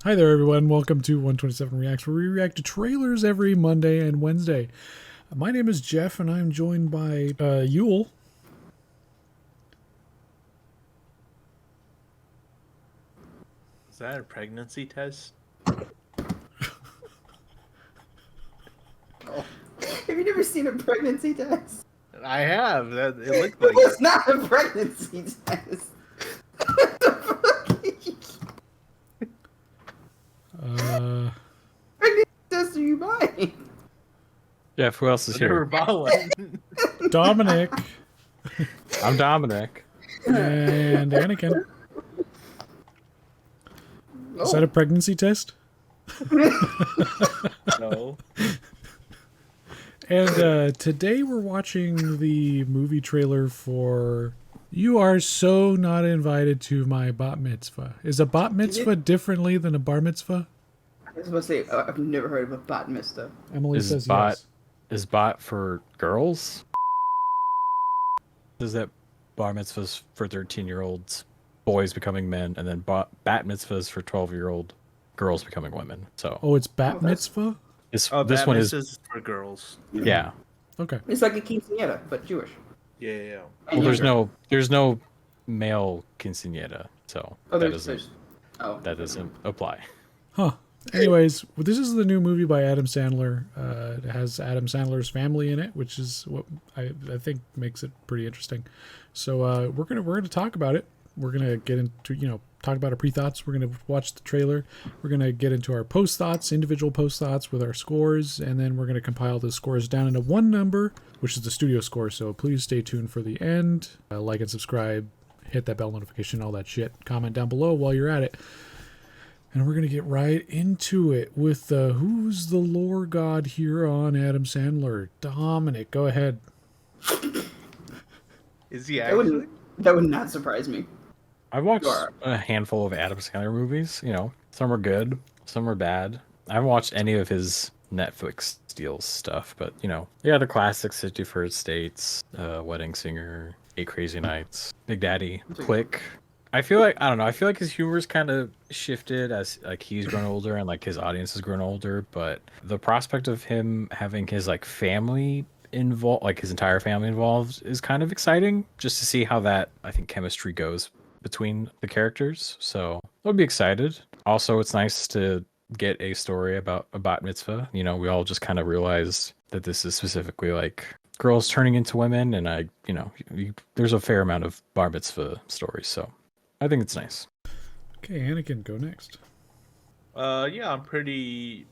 Hi there, everyone. Welcome to 127 Reacts, where we react to trailers every Monday and Wednesday. My name is Jeff, and I'm joined by Yule. Is that a pregnancy test? Oh. Have you never seen a pregnancy test? I have. That it looked like It's not a pregnancy test. What the fuck? Pregnancy test are you buying? Jeff, who else is I never here? bought one. Dominic I'm Dominic. and Anakin. Oh. Is that a pregnancy test? No. And today we're watching the movie trailer for You Are So Not Invited to My Bat Mitzvah. Is a bat mitzvah differently than a bar mitzvah? I was supposed to say, I've never heard of a bat mitzvah. Emily Is says bot yes. is bot for girls? Is that bar mitzvahs for 13-year-olds, boys becoming men, and then bat mitzvahs for 12-year-old girls becoming women? So Oh, it's bat that's- mitzvah? this That one is is for girls. yeah. Okay. It's like a quinceañera, but Jewish. Yeah. And Well, younger. there's no male quinceañera, so Oh, that there's, doesn't oh. that doesn't apply. Huh. Anyways, this is the new movie by Adam Sandler. It has Adam Sandler's family in it, which is what I think makes it pretty interesting. So we're gonna talk about it. We're gonna get into talk about our pre-thoughts. We're gonna watch the trailer. We're gonna get into our post thoughts, individual post thoughts with our scores, and then we're gonna compile the scores down into one number, which is the studio score. So please stay tuned for the end. Like and subscribe. Hit that bell notification, all that shit. Comment down below while you're at it. And we're going to get right into it with who's the lore god here on Adam Sandler? Dominic, go ahead. Is he That actually? would not surprise me. I've watched You are. a handful of Adam Sandler movies. Some are good, some are bad. I haven't watched any of his Netflix deals stuff, but the classics: 51st States, Wedding Singer, Eight Crazy Nights, Big Daddy, Click. I feel like his humor's kind of shifted as like he's grown older and like his audience has grown older, but the prospect of him having his like family involved, like his entire family involved, is kind of exciting just to see how that, I think, chemistry goes between the characters. So I'll be excited. Also, it's nice to get a story about a bat mitzvah. We all just kind of realized that this is specifically like girls turning into women, and there's a fair amount of bar mitzvah stories, so I think it's nice. Okay, Anakin, go next. Yeah, I'm pretty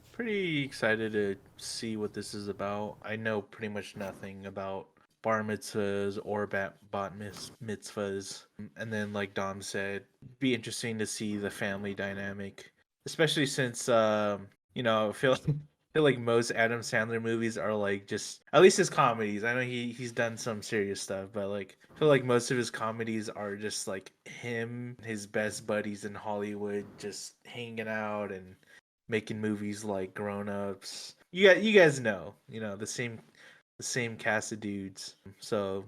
excited to see what this is about. I know pretty much nothing about bar mitzvahs or bat mitzvahs. And then, like Dom said, be interesting to see the family dynamic, especially since I feel like most Adam Sandler movies are like just, at least his comedies. I know he's done some serious stuff, but like I feel like most of his comedies are just like him, his best buddies in Hollywood, just hanging out and making movies like Grown Ups. You guys know, the same cast of dudes. So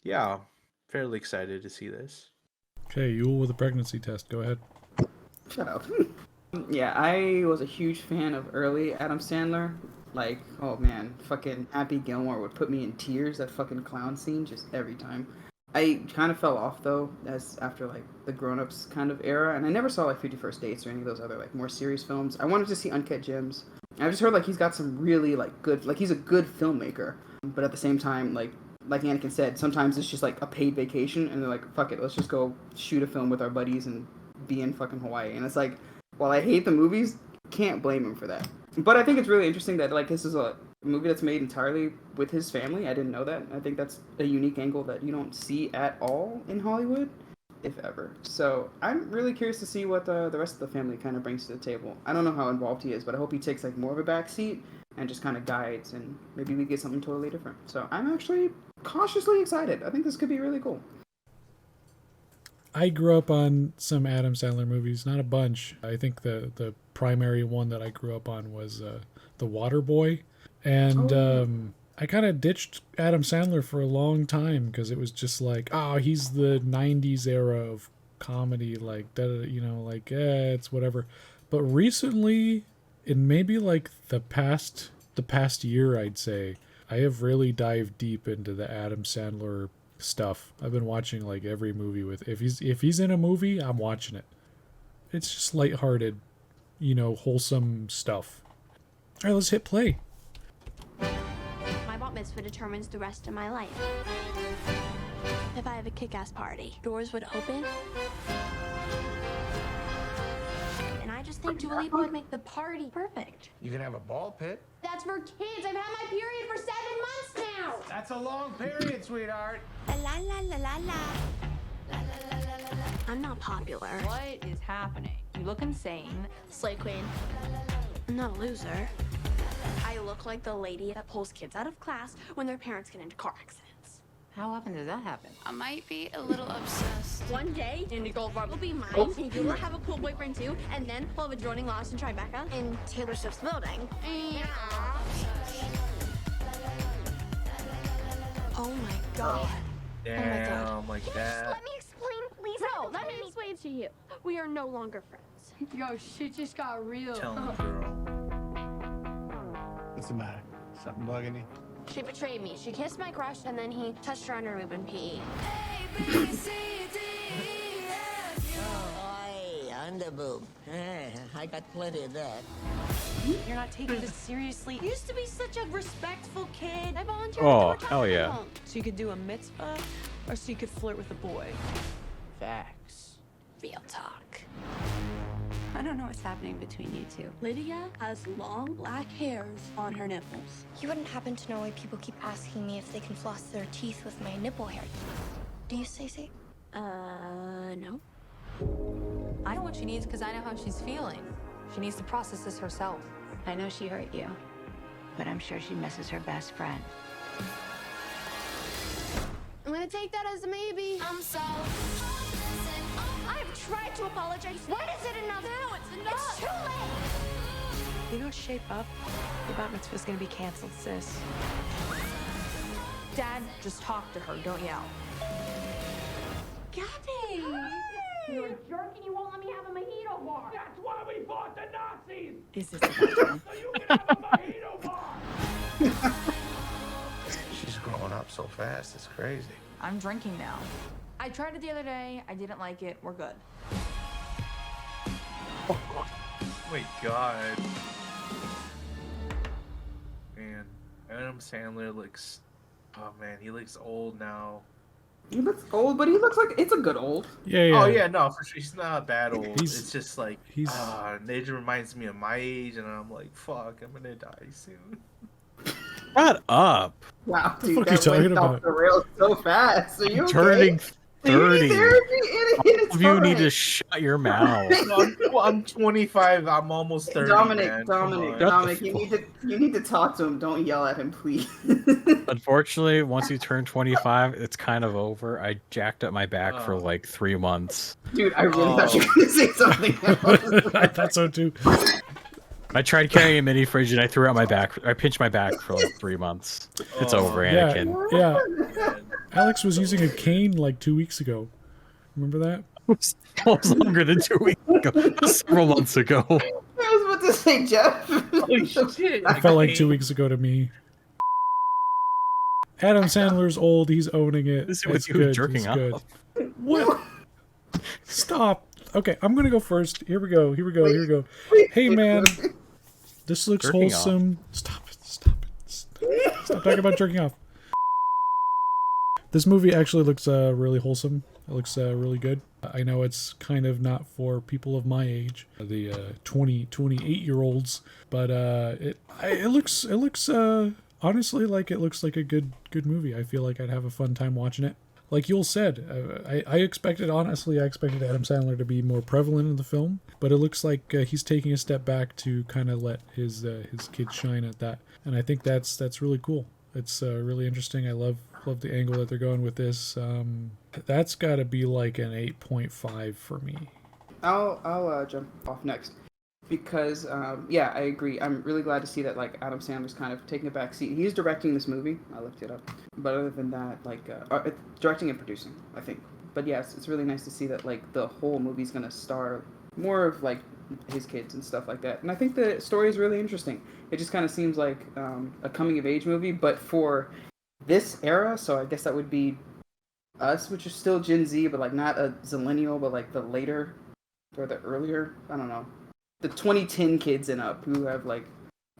yeah, fairly excited to see this. Okay, Yule with a pregnancy test. Go ahead. Shut up. Yeah, I was a huge fan of early Adam Sandler. Like, oh man, fucking Happy Gilmore would put me in tears. That fucking clown scene, just every time. I kind of fell off though, as after like the Grown Ups kind of era, and I never saw like 51st Dates or any of those other like more serious films. I wanted to see Uncut Gems. I just heard like he's got some really like good, like he's a good filmmaker, but at the same time, like Anakin said, sometimes it's just like a paid vacation, and they're like, fuck it, let's just go shoot a film with our buddies and be in fucking Hawaii, and it's like, while I hate the movies, can't blame him for that. But I think it's really interesting that like this is a movie that's made entirely with his family. I didn't know that. I think that's a unique angle that you don't see at all in Hollywood, if ever. So I'm really curious to see what the rest of the family kind of brings to the table. I don't know how involved he is, but I hope he takes like more of a back seat and just kind of guides, and maybe we get something totally different. So I'm actually cautiously excited. I think this could be really cool. I grew up on some Adam Sandler movies, not a bunch. I think the primary one that I grew up on was The Water Boy. And I kind of ditched Adam Sandler for a long time because it was just like, oh, he's the 90s era of comedy, like, it's whatever. But recently, in maybe like the past year, I'd say, I have really dived deep into the Adam Sandler stuff. I've been watching like every movie with if he's in a movie, I'm watching it. It's just lighthearted, wholesome stuff. All right, let's hit play. My bat mitzvah determines the rest of my life. If I have a kick-ass party, doors would open. And I just think Dua Lipa would make the party perfect. You can have a ball pit. That's for kids. I've had my period for 7 months now. That's a long period, sweetheart. La la la la la. I'm not popular. What is happening? You look insane. Slay queen. I'm not a loser. I look like the lady that pulls kids out of class when their parents get into car accidents. How often does that happen? I might be a little obsessed. One day, Andy Gold Bar will be mine, and you will have a cool boyfriend too, and then we'll have a joining Lost and Tribeca in Taylor Swift's building. Oh my god. Damn, like that. Let me explain, please. No, let me explain to you. We are no longer friends. Yo, shit just got real. Tell me, girl. What's the matter? Something bugging you? She betrayed me. She kissed my crush, and then he touched her underboob in PE. Oi, underboob. I got plenty of that. You're not taking this seriously. You used to be such a respectful kid. I volunteered Oh, to hell yeah. So you could do a mitzvah, or so you could flirt with a boy. Facts. Real talk. I don't know what's happening between you two. Lydia has long black hairs on her nipples. You wouldn't happen to know why people keep asking me if they can floss their teeth with my nipple hair. Do you, Stacey? No. I know what she needs because I know how she's feeling. She needs to process this herself. I know she hurt you, but I'm sure she misses her best friend. I'm gonna take that as a maybe. I'm so. I've tried to apologize. When is it enough? Now it's enough. It's too late. You know, shape up. Your bat mitzvah's gonna be canceled, sis. Dad, just talk to her. Don't yell. Gabby! You're a jerk and you won't let me have a mojito bar. That's why we fought the Nazis! Is this about time? So you can have a mojito bar! She's growing up so fast, it's crazy. I'm drinking now. I tried it the other day. I didn't like it. We're good. Oh my god. Man, Adam Sandler looks. Oh man, he looks old now. He looks old, but he looks like it's a good old. Yeah. Oh yeah, no, for sure. He's not bad old. He's- It's just like he's- it just reminds me of my age, and I'm like, fuck, I'm gonna die soon. Shut up. Wow, The dude, fuck are you that went talking off about? the rails so fast. Are you okay? Turning Do you need 30. therapy? It's All of you need to fine. shut your mouth. I'm 25. I'm almost 30. Dominic, man. Come on. Dominic, you need to talk to him. Don't yell at him, please. Unfortunately, once you turn 25, it's kind of over. I jacked up my back for like 3 months. Dude, I really thought you were gonna say something else. I thought so too. I tried carrying a mini fridge and I threw out my back. I pinched my back for like 3 months. It's over, Yeah, Anakin. yeah. Alex was using a cane like 2 weeks ago. Remember that? It was longer than 2 weeks ago. It was several months ago. I was about to say, Jeff. Holy shit. It felt like 2 weeks ago to me. Adam Sandler's old. He's owning it. This is It's what you good. jerking It's off. good. What? Stop. Okay, I'm gonna go first. Here we go. Hey man, this looks Jerking off. wholesome. Stop it. Stop talking about jerking off. This movie actually looks really wholesome. It looks really good. I know it's kind of not for people of my age, the 28-year-olds, but it looks honestly like it looks like a good movie. I feel like I'd have a fun time watching it. Like Yul said, I expected Adam Sandler to be more prevalent in the film, but it looks like he's taking a step back to kind of let his kids shine at that, and I think that's really cool. It's really interesting. I love the angle that they're going with this. That's got to be like an 8.5 for me. I'll jump off next because yeah, I agree. I'm really glad to see that like Adam Sandler's kind of taking a back seat. He's directing this movie. I looked it up, but other than that, like directing and producing, I think. But yes, it's really nice to see that like the whole movie's gonna star more of like his kids and stuff like that. And I think the story is really interesting. It just kind of seems like a coming of age movie, but for this era. So I guess that would be us, which is still Gen Z, but like not a zillennial, but like the later or the earlier. I don't know, the 2010 kids and up who have like,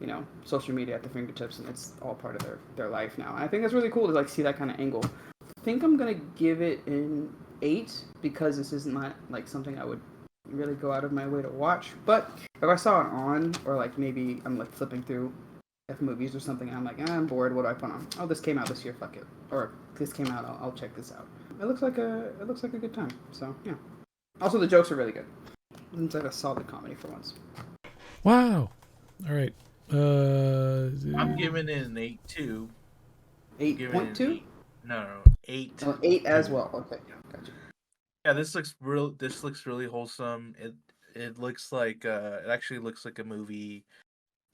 you know, social media at their fingertips, and it's all part of their life now. And I think that's really cool to like see that kind of angle. I think I'm gonna give it an 8 because this is not like something I would really go out of my way to watch. But if I saw it on, or like maybe I'm like flipping through F movies or something, and I'm like, I'm bored. What do I put on? Oh, this came out this year. Fuck it. Or this came out. I'll check this out. It looks like a good time. So yeah. Also, the jokes are really good. It's like a solid comedy for once. Wow. All right. I'm giving it an 8 too. 8.2? No, 8. Oh, 8 as well. Okay, gotcha. Yeah, this looks really wholesome. It looks like it actually looks like a movie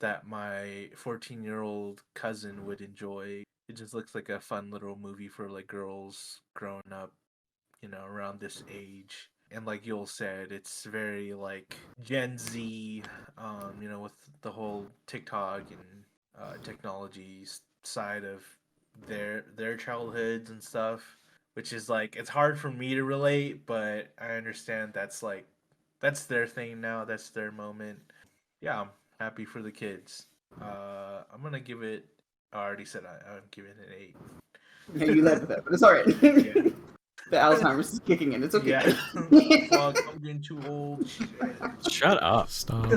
that my 14-year-old cousin would enjoy. It just looks like a fun little movie for like girls growing up, you know, around this age. And like Yul said, it's very like Gen Z, you know, with the whole TikTok and technology side of their childhoods and stuff, which is like it's hard for me to relate, but I understand that's their thing now, that's their moment. Yeah, I'm happy for the kids. I'm gonna give it. I already said I'm giving it an 8. Yeah, you led with that, but it's all right. Yeah. The Alzheimer's is kicking in. It's okay. Yeah. Fuck, I'm getting too old. Shit. Shut up. Stop.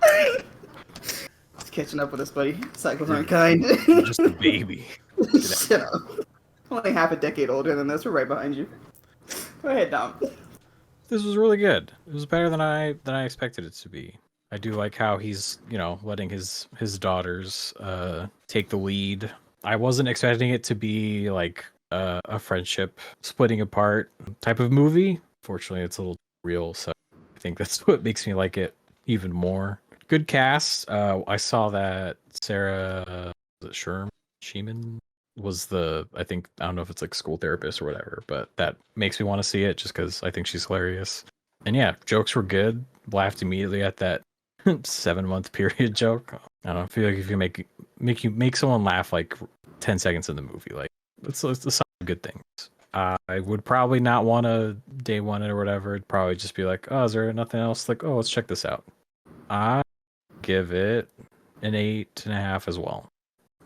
It's catching up with us, buddy. Cycles aren't kind. You're just a baby. Shut up. Only half a decade older than this. We're right behind you. Go ahead, Dom. This was really good. It was better than I expected it to be. I do like how he's, you know, letting his daughters take the lead. I wasn't expecting it to be like a friendship splitting apart type of movie. Fortunately, it's a little real, so I think that's what makes me like it even more. Good cast. I saw that Sarah Sheeman was I don't know if it's like school therapist or whatever, but that makes me want to see it just because I think she's hilarious. And yeah, jokes were good. Laughed immediately at that 7-month period joke. I don't know. I feel like if you make someone laugh like 10 seconds in the movie, like it's a sign of good things. I would probably not want to day one it or whatever. It'd probably just be like, oh, is there nothing else? Like, oh, let's check this out. I give it an 8.5 as well.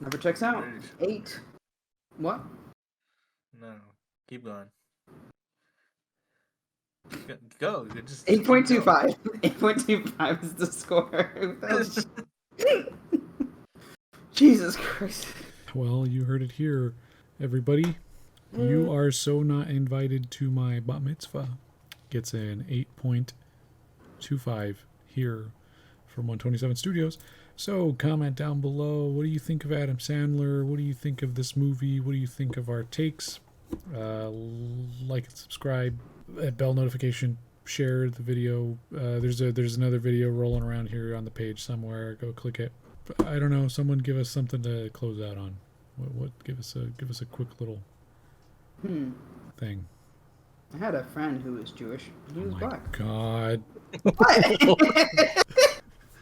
Never checks out. 8. What? No, keep going. Go. Just 8.25. 8.25 is the score. Jesus Christ. Well, you heard it here, everybody. You are so not invited to my bat mitzvah. Gets an 8.25 here from 127 Studios. So comment down below. What do you think of Adam Sandler? What do you think of this movie? What do you think of our takes? Like and subscribe. Bell notification. Share the video. There's another video rolling around here on the page somewhere. Go click it. I don't know. Someone give us something to close out on. What? Give us a quick little thing. I had a friend who was Jewish. He was black. God. What?